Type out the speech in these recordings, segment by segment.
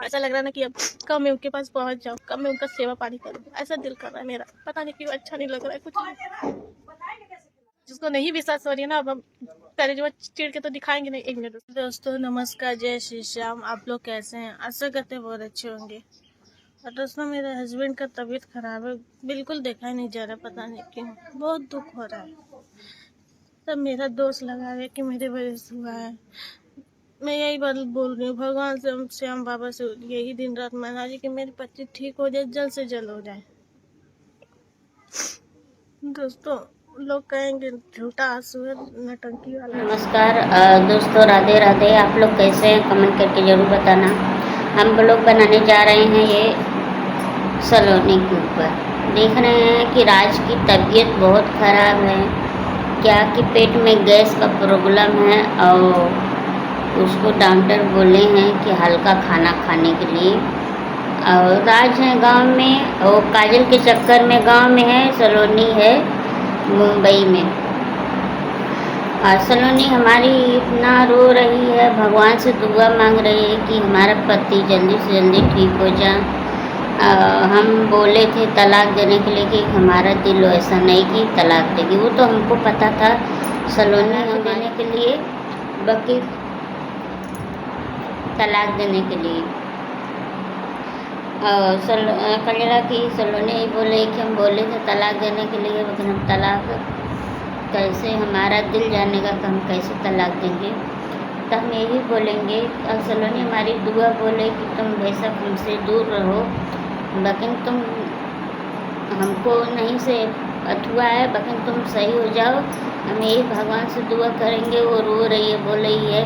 ऐसा लग रहा है ना कि अब कब मैं उनके पास पहुंच जाऊं, कब मैं उनका सेवा पानी करूं, ऐसा दिल कर रहा है मेरा। पता नहीं क्यों अच्छा नहीं लग रहा है कुछ नहीं। जिसको नहीं विश्वास हो रही है ना, अब हम पहले जो चिड़ के तो दिखाएंगे नहीं। 1 मिनट दोस्तों, नमस्कार, जय श्री श्याम। आप लोग कैसे हैं? आशा करते हैं बहुत अच्छे होंगे। और दोस्तों, मेरे हस्बैंड का तबीयत खराब है, बिल्कुल देखा ही नहीं जा रहा, पता नहीं क्यों। बहुत दुख हो रहा है। सब मेरा दोस्त लगा है कि मेरे वजह से हुआ है। मैं यही बात बोल रही हूँ भगवान से, श्याम बाबा से यही दिन रात मना रही कि मेरी पति ठीक हो जाए, जल्द से जल्द हो जाए। दोस्तों, लोग कहेंगे झूठा आंसू है, नटंकी वाला। नमस्कार दोस्तों, राधे राधे। आप लोग कैसे हैं? कमेंट करके ज़रूर बताना। हम लोग बनाने जा रहे हैं ये सलोनी के ऊपर। देख रहे हैं कि राज की तबीयत बहुत ख़राब है, क्या कि पेट में गैस का प्रॉब्लम है और उसको डॉक्टर बोले हैं कि हल्का खाना खाने के लिए। और राज है गांव में, और काजल के चक्कर में गांव में है, सलोनी है मुंबई में। सलोनी हमारी इतना रो रही है, भगवान से दुआ मांग रही है कि हमारा पति जल्दी से जल्दी ठीक हो जाए। हम बोले थे तलाक देने के लिए कि हमारा दिल ऐसा नहीं कि तलाक देगी, वो तो हमको पता था सलोनी हम देने के लिए, बाकी तलाक देने के लिए। कजरा की सलोनी बोले कि हम बोले थे तलाक देने के लिए, लेकिन हम तलाक कैसे, हमारा दिल जाने का कि हम कैसे तलाक देंगे। तो हम यही बोलेंगे, सलोनी हमारी दुआ बोले कि तुम बेशक हमसे दूर रहो, लेकिन तुम हमको नहीं से अथुआ है, लेकिन तुम सही हो जाओ। हम यही भगवान से दुआ करेंगे। वो रो रही है, बोल रही है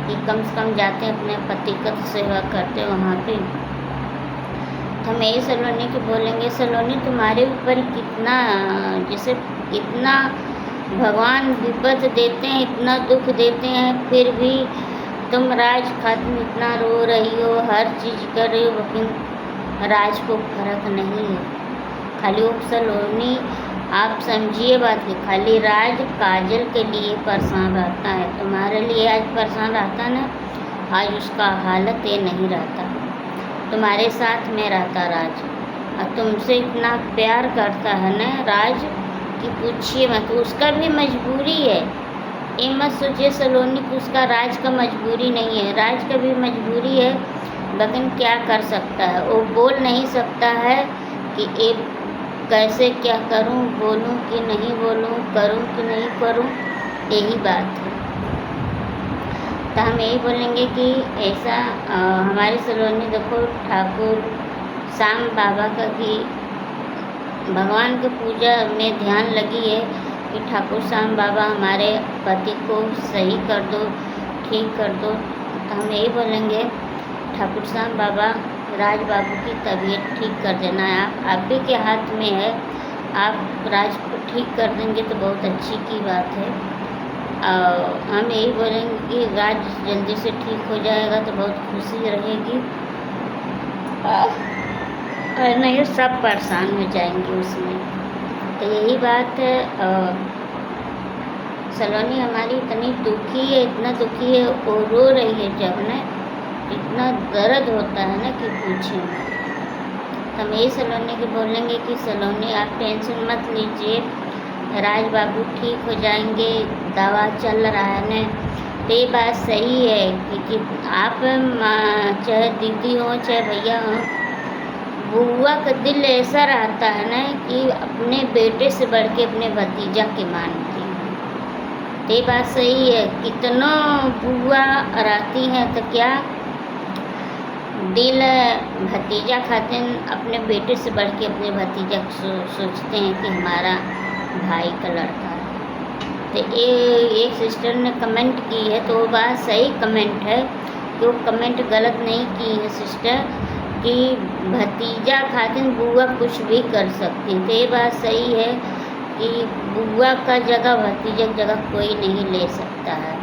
कि कम से कम जाते हैं अपने पति का सेवा करते वहाँ पे। तो हम यही सलोनी को बोलेंगे, सलोनी तुम्हारे ऊपर कितना, जैसे इतना भगवान विपद देते हैं, इतना दुख देते हैं, फिर भी तुम राज खातिर इतना रो रही हो, हर चीज़ कर रही हो, लेकिन राज को फर्क नहीं है। खाली वो सलोनी, आप समझिए बात कि खाली राज काजल के लिए परेशान रहता है, तुम्हारे लिए आज परेशान रहता ना, आज उसका हालत ये नहीं रहता। तुम्हारे साथ में रहता राज, और तुमसे इतना प्यार करता है ना राज कि पूछिए मत। उसका भी मजबूरी है, ये मत सोचिए सलोनी कि उसका राज का मजबूरी नहीं है, राज का भी मजबूरी है, लेकिन क्या कर सकता है, वो बोल नहीं सकता है कि ये कैसे क्या करूं, बोलूं कि नहीं बोलूं, करूं कि नहीं करूं, यही बात है। तो हम यही बोलेंगे कि ऐसा हमारी सलोनी देखो ठाकुर श्याम बाबा का भी भगवान की पूजा में ध्यान लगी है कि ठाकुर श्याम बाबा हमारे पति को सही कर दो, ठीक कर दो। तो हम यही बोलेंगे ठाकुर श्याम बाबा राज बाबू की तबीयत ठीक कर देना है। आप ही के हाथ में है, आप राज को ठीक कर देंगे तो बहुत अच्छी की बात है। हम यही बोलेंगे कि राज जल्दी से ठीक हो जाएगा तो बहुत खुशी रहेगी, और नहीं सब परेशान हो जाएंगे उसमें। तो यही बात है। सलोनी हमारी इतनी दुखी है, इतना दुखी है, वो रो रही है, जब ना इतना दर्द होता है ना कि पूछिए। तो हम यही सलोनी को बोलेंगे कि सलोनी आप टेंशन मत लीजिए, राज बाबू ठीक हो जाएंगे, दवा चल रहा है ना। तो ये बात सही है कि आप चाहे दीदी हो चाहे भैया हो, बुआ का दिल ऐसा रहता है ना कि अपने बेटे से बढ़ के अपने भतीजा के मानती है। ये बात सही है, कितना बुआ रहती है तो क्या दिल भतीजा खातिर अपने बेटे से बढ़ के अपने भतीजा को सोचते हैं कि हमारा भाई का लड़का है। तो ये एक सिस्टर ने कमेंट की है, तो वो बात सही कमेंट है, कि वो कमेंट गलत नहीं की है सिस्टर, कि भतीजा खातिर बुआ कुछ भी कर सकती है। तो ये बात सही है कि बुआ का जगह भतीजा की जगह कोई नहीं ले सकता है।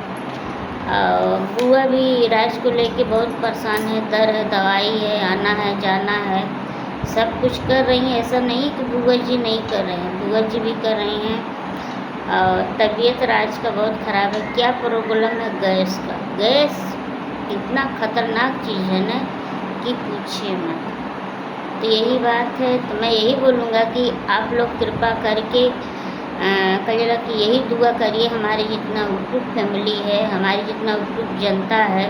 बुआ भी राज को लेके बहुत परेशान है, डर है, दवाई है, आना है जाना है, सब कुछ कर रही हैं। ऐसा नहीं कि बुआ जी नहीं कर रहे हैं, बुआ जी भी कर रही हैं। तबीयत राज का बहुत ख़राब है। क्या प्रॉब्लम है? गैस का। गैस इतना ख़तरनाक चीज़ है ना कि पूछिए मत। तो यही बात है। तो मैं यही बोलूँगा कि आप लोग कृपा करके कहिएगा कि यही दुआ करिए, हमारी जितना यूट्यूब फैमिली है, हमारी जितना यूट्यूब जनता है,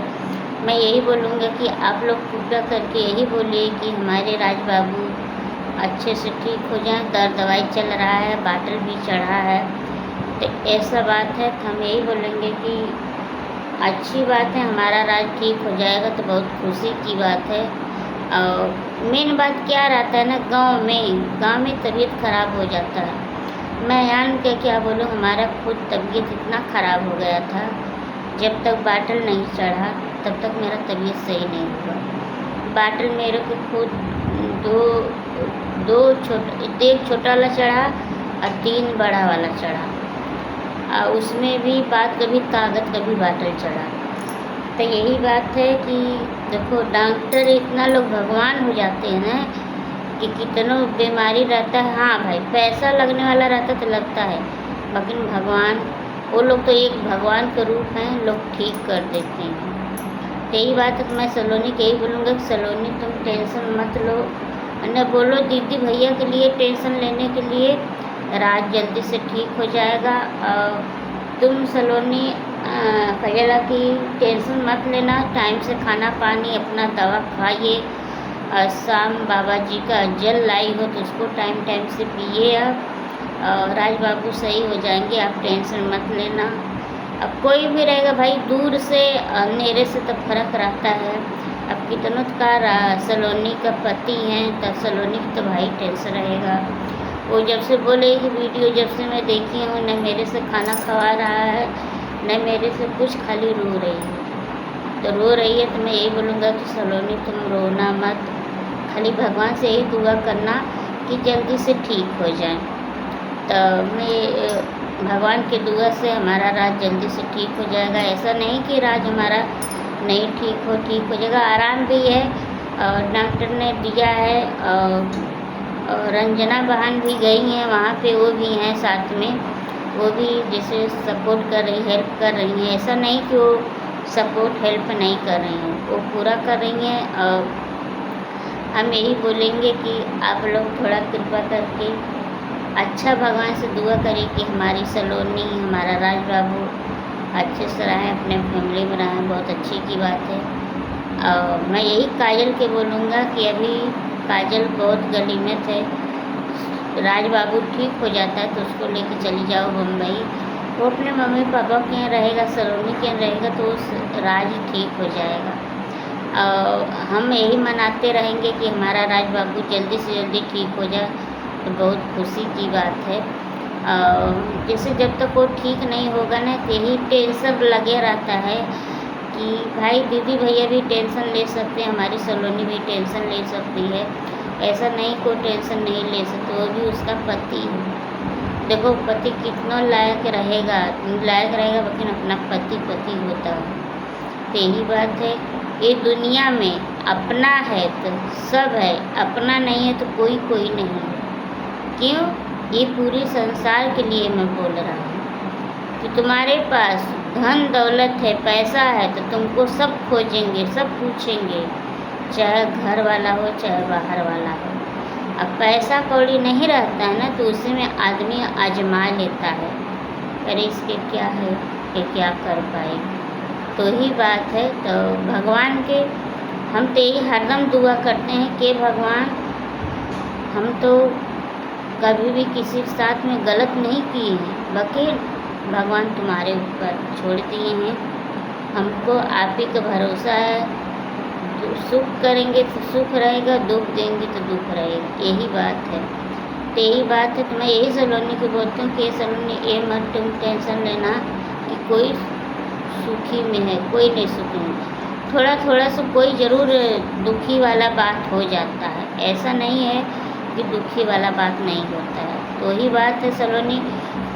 मैं यही बोलूँगा कि आप लोग कृपा करके यही बोलिए कि हमारे राज बाबू अच्छे से ठीक हो जाएं। दवाई चल रहा है, बाटल भी चढ़ा है, तो ऐसा बात है। तो हम यही बोलेंगे कि अच्छी बात है, हमारा राज ठीक हो जाएगा तो बहुत खुशी की बात है। और मेन बात क्या रहता है ना, गांव में तबीयत ख़राब हो जाता है। मैं यान के क्या बोलूँ, हमारा खुद तबीयत इतना ख़राब हो गया था, जब तक बाटल नहीं चढ़ा तब तक मेरा तबीयत सही नहीं हुआ। बाटल मेरे को खुद एक छोटा वाला चढ़ा और 3 बड़ा वाला चढ़ा, और उसमें भी बात कभी ताकत कभी बाटल चढ़ा। तो यही बात है कि देखो डॉक्टर इतना लोग भगवान हो जाते हैं ना कि कितनों बीमारी रहता है। हाँ भाई, पैसा लगने वाला रहता तो लगता है, लेकिन भगवान, वो लोग तो एक भगवान के रूप हैं, लोग ठीक कर देते हैं। यही बात है। तो मैं सलोनी के यही बोलूँगा कि सलोनी तुम टेंशन मत लो, न बोलो दीदी भैया के लिए टेंशन लेने के लिए, राज जल्दी से ठीक हो जाएगा। और तुम सलोनी कहिएगा कि टेंशन मत लेना, टाइम से खाना पानी अपना दवा खाइए, और शाम बाबा जी का जल लाई हो तो उसको टाइम से पिए आप, और राज बाबू सही हो जाएंगे, आप टेंशन मत लेना। अब कोई भी रहेगा भाई, दूर से अंधेरे से तो फर्क रहता है। अब कितनों का सलोनी का पति हैं, तब सलोनी की तो भाई टेंशन रहेगा। वो जब से बोले कि वीडियो जब से मैं देखी हूँ, न मेरे से खाना खवा रहा है, न मेरे से कुछ, खाली रो रही है। तो रो रही है तो मैं यही बोलूँगा कि सलोनी तुम रोना मत, खाली भगवान से यही दुआ करना कि जल्दी से ठीक हो जाए। तो मैं भगवान की दुआ से हमारा राज जल्दी से ठीक हो जाएगा। ऐसा नहीं कि राज हमारा नहीं ठीक हो जाएगा, आराम भी है, और डॉक्टर ने दिया है। और रंजना बहन भी गई हैं वहाँ पे, वो भी हैं साथ में, वो भी जैसे सपोर्ट कर रही, हेल्प कर रही हैं। ऐसा नहीं कि वो सपोर्ट हेल्प नहीं कर रही हैं, वो पूरा कर रही हैं। और हम यही बोलेंगे कि आप लोग थोड़ा कृपा करके अच्छा भगवान से दुआ करें कि हमारी सलोनी, हमारा राज बाबू अच्छे से रहें, अपने फैमिली में रहें, बहुत अच्छी की बात है। और मैं यही काजल के बोलूँगा कि अभी काजल बहुत गली में थे, राज बाबू ठीक हो जाता है तो उसको लेके चली जाओ बम्बई, वो अपने मम्मी पापा के यहाँ रहेगा, सलोनी के यहाँ रहेगा, तो उस राज ठीक हो जाएगा। और हम यही मनाते रहेंगे कि हमारा राज बाबू जल्दी से जल्दी ठीक हो जाए, तो बहुत खुशी की बात है। जैसे जब तक वो ठीक नहीं होगा ना, तो यही टेंशन लगे रहता है कि भाई दीदी भैया भी टेंशन ले सकते हैं, हमारी सलोनी भी टेंशन ले सकती है। ऐसा नहीं कोई टेंशन नहीं ले सकते, वो भी उसका पति है। देखो पति कितना लायक रहेगा, लेकिन अपना पति होता है। तो यही बात है, ये दुनिया में अपना है तो सब है, अपना नहीं है तो कोई नहीं है। क्यों? ये पूरे संसार के लिए मैं बोल रहा हूँ कि तुम्हारे पास धन दौलत है, पैसा है, तो तुमको सब खोजेंगे, सब पूछेंगे, चाहे घर वाला हो चाहे बाहर वाला हो। अब पैसा कौड़ी नहीं रहता है ना, तो उसी में आदमी आजमा लेता है, अरे इसके क्या है, ये क्या कर पाए। तो ही बात है। तो भगवान के हम तो यही हरदम दुआ करते हैं कि भगवान, हम तो कभी भी किसी के साथ में गलत नहीं किए हैं, बल्कि भगवान तुम्हारे ऊपर छोड़ दिए हैं। हमको आप ही का भरोसा है, सुख करेंगे तो सुख रहेगा, दुख देंगे तो दुख रहेगा, यही बात है। तो यही बात है। तो मैं यही सलोनी को बोलती हूँ कि सलोनी ये मत तुम टेंशन लेना कि कोई सुखी में है, कोई नहीं सुखी में। थोड़ा सा कोई ज़रूर दुखी वाला बात हो जाता है, ऐसा नहीं है कि दुखी वाला बात नहीं होता है। तो ही बात है सलोनी,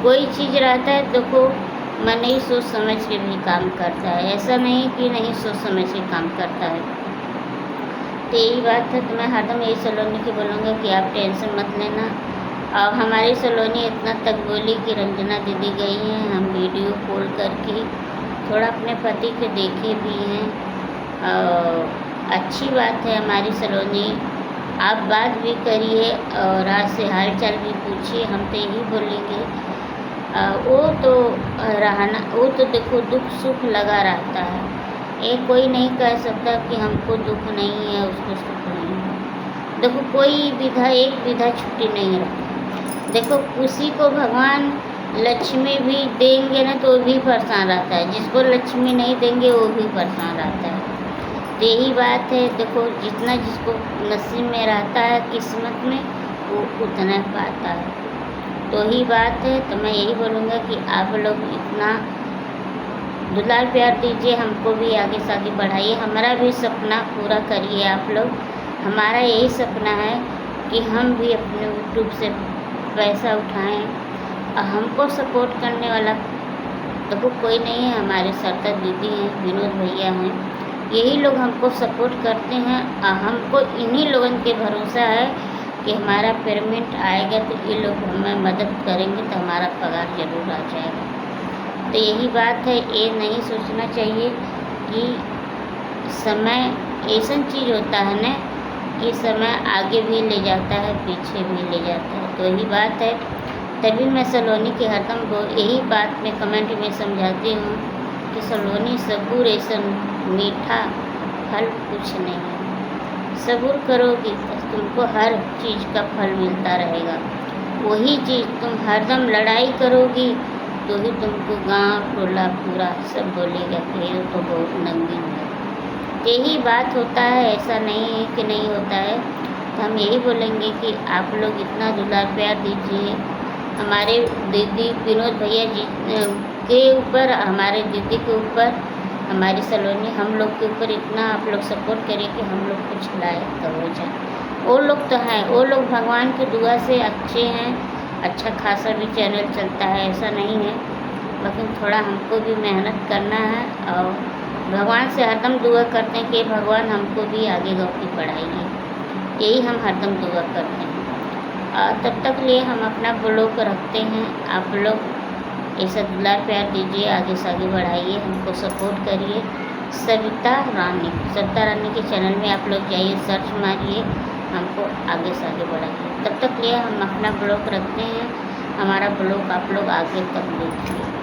कोई चीज़ रहता है देखो मन नहीं सोच समझ के भी काम करता है, ऐसा नहीं कि नहीं सोच समझ के काम करता है। तो यही बात है। तो मैं हरदम यही सलोनी की बोलूँगा कि आप टेंशन मत लेना। और हमारी सलोनी इतना तक बोली कि रंजना दीदी गई हैं, हम वीडियो कॉल करके थोड़ा अपने पति के देखे भी हैं, और अच्छी बात है हमारी सलोनी, आप बात भी करिए और आज से हाल चाल भी पूछिए। हम तो यही बोलेंगे वो तो रहना, वो तो देखो दुख सुख लगा रहता है। ये कोई नहीं कह सकता कि हमको दुख नहीं है उसको सुख नहीं है। देखो कोई विधा, एक विधा छुट्टी नहीं रहती। देखो किसी को भगवान लक्ष्मी भी देंगे ना तो वो भी परेशान रहता है, जिसको लक्ष्मी नहीं देंगे वो भी परेशान रहता है। तो यही बात है, देखो जितना जिसको नसीब में रहता है, किस्मत में, वो उतना पाता है। तो ही बात है। तो मैं यही बोलूँगा कि आप लोग इतना दुलार प्यार दीजिए, हमको भी आगे से आगे बढ़ाइए, हमारा भी सपना पूरा करिए आप लोग। हमारा यही सपना है कि हम भी अपने यूट्यूब से पैसा उठाएं और हमको सपोर्ट करने वाला देखो कोई नहीं है। हमारे सरता दीदी हैं, विनोद भैया हैं, यही लोग हमको सपोर्ट करते हैं और हमको इन्हीं लोगों के भरोसा है कि हमारा पेमेंट आएगा तो ये लोग हमें मदद करेंगे तो हमारा पगार ज़रूर आ जाएगा। तो यही बात है, ये नहीं सोचना चाहिए कि समय ऐसा चीज़ होता है ना कि समय आगे भी ले जाता है, पीछे भी ले जाता है। तो यही बात है। तभी मैं सलोनी की हरदम यही बात मैं कमेंट में समझाती हूँ कि सलोनी सबूर ऐसा मीठा फल कुछ नहीं है। सबूर करोगी तो तुमको हर चीज़ का फल मिलता रहेगा। वही चीज़ तुम हरदम लड़ाई करोगी तो ही तुमको गांव टोला पूरा सब बोलेगा कि ये तो बहुत नंगी है। यही बात होता है, ऐसा नहीं है कि नहीं होता है। तो हम यही बोलेंगे कि आप लोग इतना दुलार प्यार दीजिए हमारे दीदी विनोद भैया जी के ऊपर, हमारे दीदी के ऊपर, हमारी सलोनी हम लोग के ऊपर इतना आप लोग सपोर्ट करिए कि हम लोग कुछ लायक तो हो जाए। वो लोग तो हैं, वो लोग भगवान की दुआ से अच्छे हैं, अच्छा खासा भी चैनल चलता है, ऐसा नहीं है। लेकिन थोड़ा हमको भी मेहनत करना है और भगवान से हरदम दुआ करते हैं कि भगवान हमको भी आगे गौकी पढ़ाइए। यही हम हरदम दुआ करते हैं। और तब तक लिए हम अपना ब्लॉग रखते हैं। आप लोग ऐसा दुलार प्यार दीजिए, आगे से आगे बढ़ाइए, हमको सपोर्ट करिए। सविता रानी के चैनल में आप लोग जाइए, सर्च मारिए, हमको आगे से आगे बढ़ाइए। तब तक लिए हम अपना ब्लॉग रखते हैं। हमारा ब्लॉग आप लोग आगे तक देखिए।